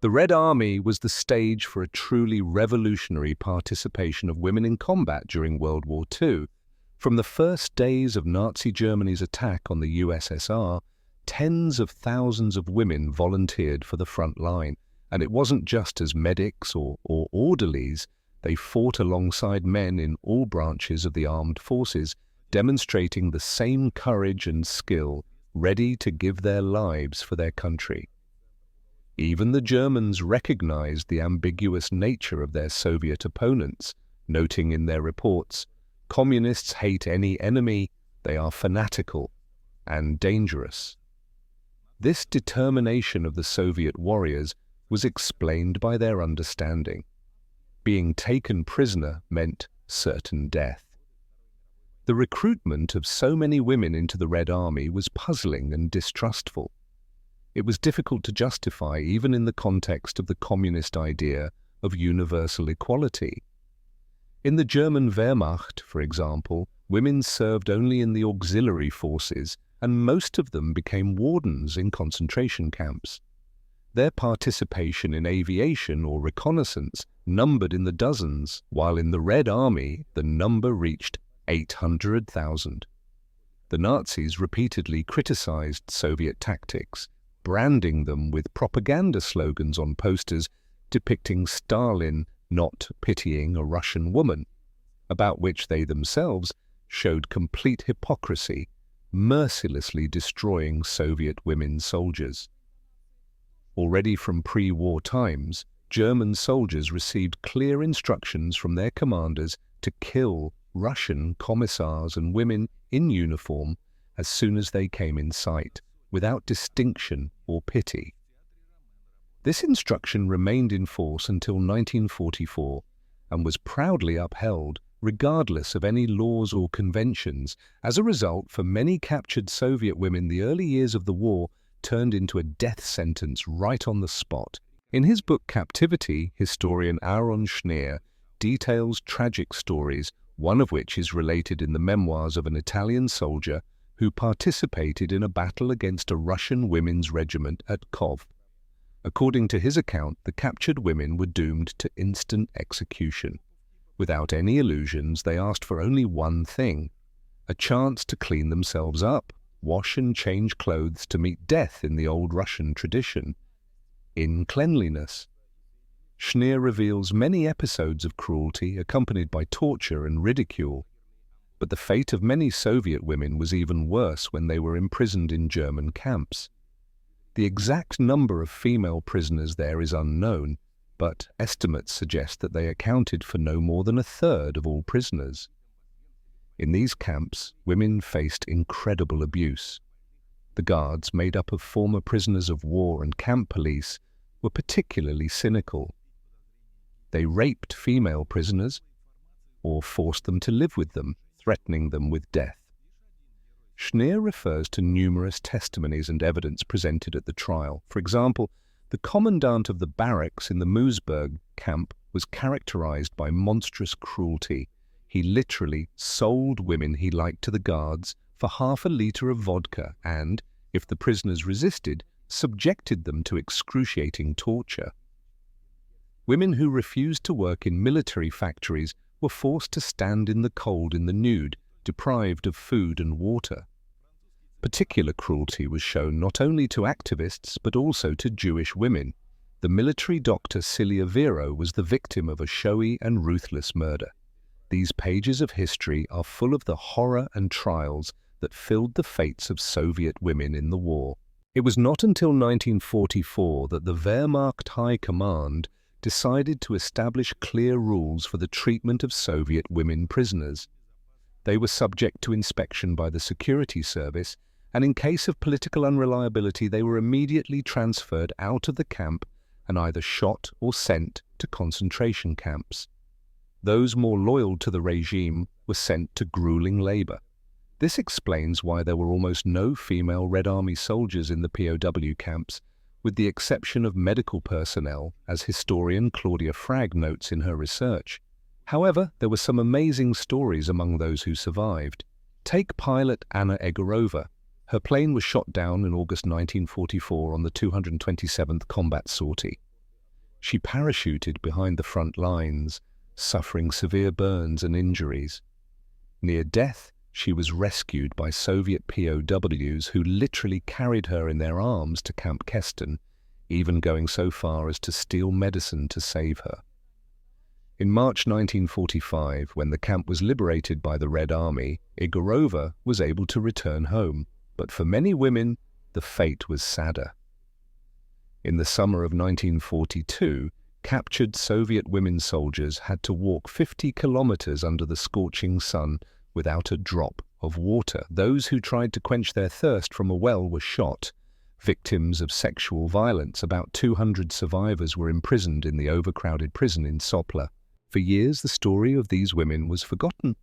The Red Army was the stage for a truly revolutionary participation of women in combat during World War II. From the first days of Nazi Germany's attack on the USSR, tens of thousands of women volunteered for the front line. And it wasn't just as medics or orderlies. They fought alongside men in all branches of the armed forces, demonstrating the same courage and skill, ready to give their lives for their country. Even the Germans recognized the ambiguous nature of their Soviet opponents, noting in their reports, "Communists hate any enemy, they are fanatical and dangerous." This determination of the Soviet warriors was explained by their understanding. Being taken prisoner meant certain death. The recruitment of so many women into the Red Army was puzzling and distrustful. It was difficult to justify even in the context of the communist idea of universal equality. In the German Wehrmacht, for example, women served only in the auxiliary forces, and most of them became wardens in concentration camps. Their participation in aviation or reconnaissance numbered in the dozens, while in the Red Army the number reached 800,000. The Nazis repeatedly criticized Soviet tactics, branding them with propaganda slogans on posters depicting Stalin not pitying a Russian woman, about which they themselves showed complete hypocrisy, mercilessly destroying Soviet women soldiers. Already from pre-war times, German soldiers received clear instructions from their commanders to kill Russian commissars and women in uniform as soon as they came in sight, without distinction or pity. This instruction remained in force until 1944 and was proudly upheld regardless of any laws or conventions. As a result, for many captured Soviet women, the early years of the war turned into a death sentence right on the spot. In his book Captivity, historian Aaron Schneer details tragic stories, one of which is related in the memoirs of an Italian soldier who participated in a battle against a Russian women's regiment at Kov. According to his account, the captured women were doomed to instant execution. Without any illusions, they asked for only one thing: a chance to clean themselves up, wash and change clothes to meet death in the old Russian tradition, in cleanliness. Schneer reveals many episodes of cruelty accompanied by torture and ridicule. But the fate of many Soviet women was even worse when they were imprisoned in German camps. The exact number of female prisoners there is unknown, but estimates suggest that they accounted for no more than a third of all prisoners. In these camps, women faced incredible abuse. The guards, made up of former prisoners of war and camp police, were particularly cynical. They raped female prisoners or forced them to live with them, threatening them with death. Schneer refers to numerous testimonies and evidence presented at the trial. For example, the commandant of the barracks in the Moosburg camp was characterized by monstrous cruelty. He literally sold women he liked to the guards for half a liter of vodka and, if the prisoners resisted, subjected them to excruciating torture. Women who refused to work in military factories were forced to stand in the cold in the nude, deprived of food and water. Particular cruelty was shown not only to activists but also to Jewish women. The military doctor Celia Vero was the victim of a showy and ruthless murder. These pages of history are full of the horror and trials that filled the fates of Soviet women in the war. It was not until 1944 that the Wehrmacht High Command decided to establish clear rules for the treatment of Soviet women prisoners. They were subject to inspection by the security service, and in case of political unreliability, they were immediately transferred out of the camp and either shot or sent to concentration camps. Those more loyal to the regime were sent to grueling labor. This explains why there were almost no female Red Army soldiers in the POW camps, with the exception of medical personnel, as historian Claudia Frag notes in her research. However, there were some amazing stories among those who survived. Take pilot Anna Egorova. Her plane was shot down in August 1944 on the 227th Combat Sortie. She parachuted behind the front lines, suffering severe burns and injuries. Near death, she was rescued by Soviet POWs who literally carried her in their arms to Camp Keston, even going so far as to steal medicine to save her. In March 1945, when the camp was liberated by the Red Army, Igorova was able to return home, but for many women, the fate was sadder. In the summer of 1942, captured Soviet women soldiers had to walk 50 kilometers under the scorching sun without a drop of water. Those who tried to quench their thirst from a well were shot. Victims of sexual violence, about 200 survivors were imprisoned in the overcrowded prison in Sopla. For years, the story of these women was forgotten.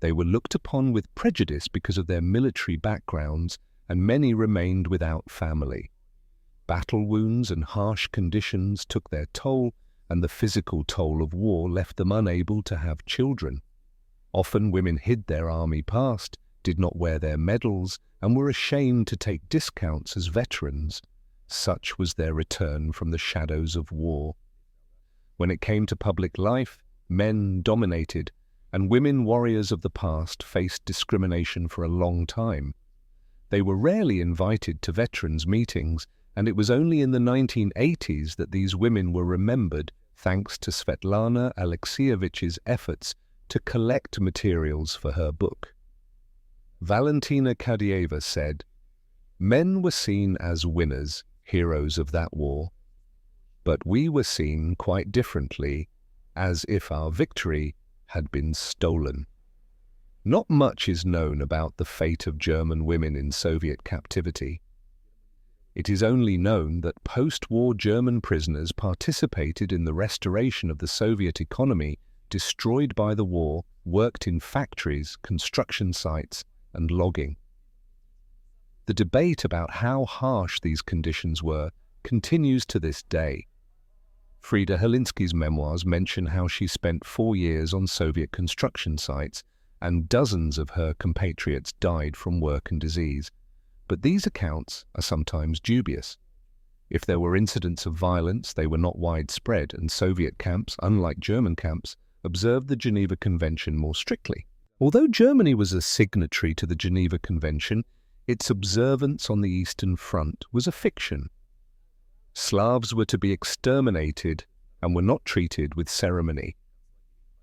They were looked upon with prejudice because of their military backgrounds, and many remained without family. Battle wounds and harsh conditions took their toll, and the physical toll of war left them unable to have children. Often women hid their army past, did not wear their medals, and were ashamed to take discounts as veterans. Such was their return from the shadows of war. When it came to public life, men dominated, and women warriors of the past faced discrimination for a long time. They were rarely invited to veterans' meetings, and it was only in the 1980s that these women were remembered thanks to Svetlana Alexievich's efforts to collect materials for her book. Valentina Kadieva said, "Men were seen as winners, heroes of that war, but we were seen quite differently, as if our victory had been stolen." Not much is known about the fate of German women in Soviet captivity. It is only known that post-war German prisoners participated in the restoration of the Soviet economy destroyed by the war, worked in factories, construction sites, and logging. The debate about how harsh these conditions were continues to this day. Frida Helinsky's memoirs mention how she spent 4 years on Soviet construction sites, and dozens of her compatriots died from work and disease. But these accounts are sometimes dubious. If there were incidents of violence, they were not widespread, and Soviet camps, unlike German camps, observed the Geneva Convention more strictly. Although Germany was a signatory to the Geneva Convention, its observance on the Eastern Front was a fiction. Slavs were to be exterminated and were not treated with ceremony.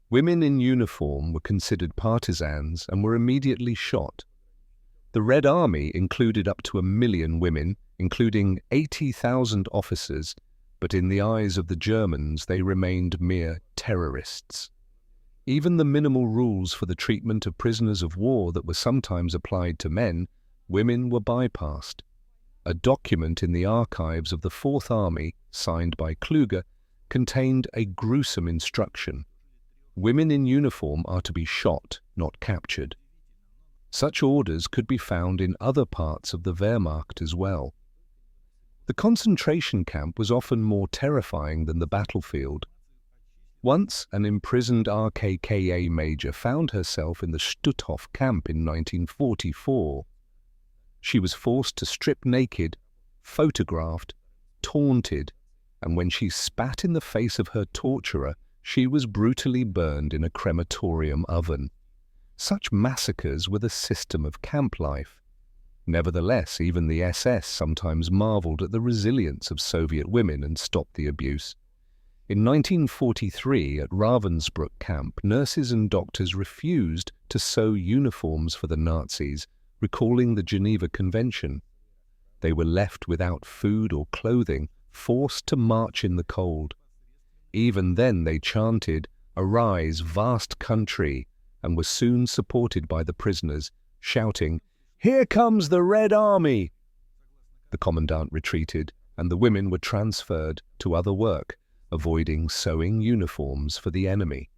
Women in uniform were considered partisans and were immediately shot. The Red Army included up to 1 million women, including 80,000 officers, but in the eyes of the Germans they remained mere terrorists. Even the minimal rules for the treatment of prisoners of war that were sometimes applied to men, women were bypassed. A document in the archives of the Fourth Army, signed by Kluge, contained a gruesome instruction. Women in uniform are to be shot, not captured. Such orders could be found in other parts of the Wehrmacht as well. The concentration camp was often more terrifying than the battlefield. Once, an imprisoned RKKA major found herself in the Stutthof camp in 1944. She was forced to strip naked, photographed, taunted, and when she spat in the face of her torturer, she was brutally burned in a crematorium oven. Such massacres were the system of camp life. Nevertheless, even the SS sometimes marveled at the resilience of Soviet women and stopped the abuse. In 1943, at Ravensbrück camp, nurses and doctors refused to sew uniforms for the Nazis, recalling the Geneva Convention. They were left without food or clothing, forced to march in the cold. Even then they chanted, "Arise, vast country," and were soon supported by the prisoners, shouting, "Here comes the Red Army!" The commandant retreated, and the women were transferred to other work, avoiding sewing uniforms for the enemy.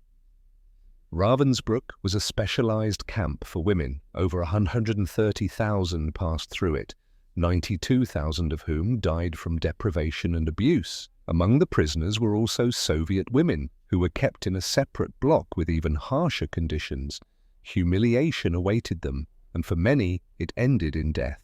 Ravensbrück was a specialized camp for women. Over 130,000 passed through it, 92,000 of whom died from deprivation and abuse. Among the prisoners were also Soviet women, who were kept in a separate block with even harsher conditions. Humiliation awaited them, and for many it ended in death.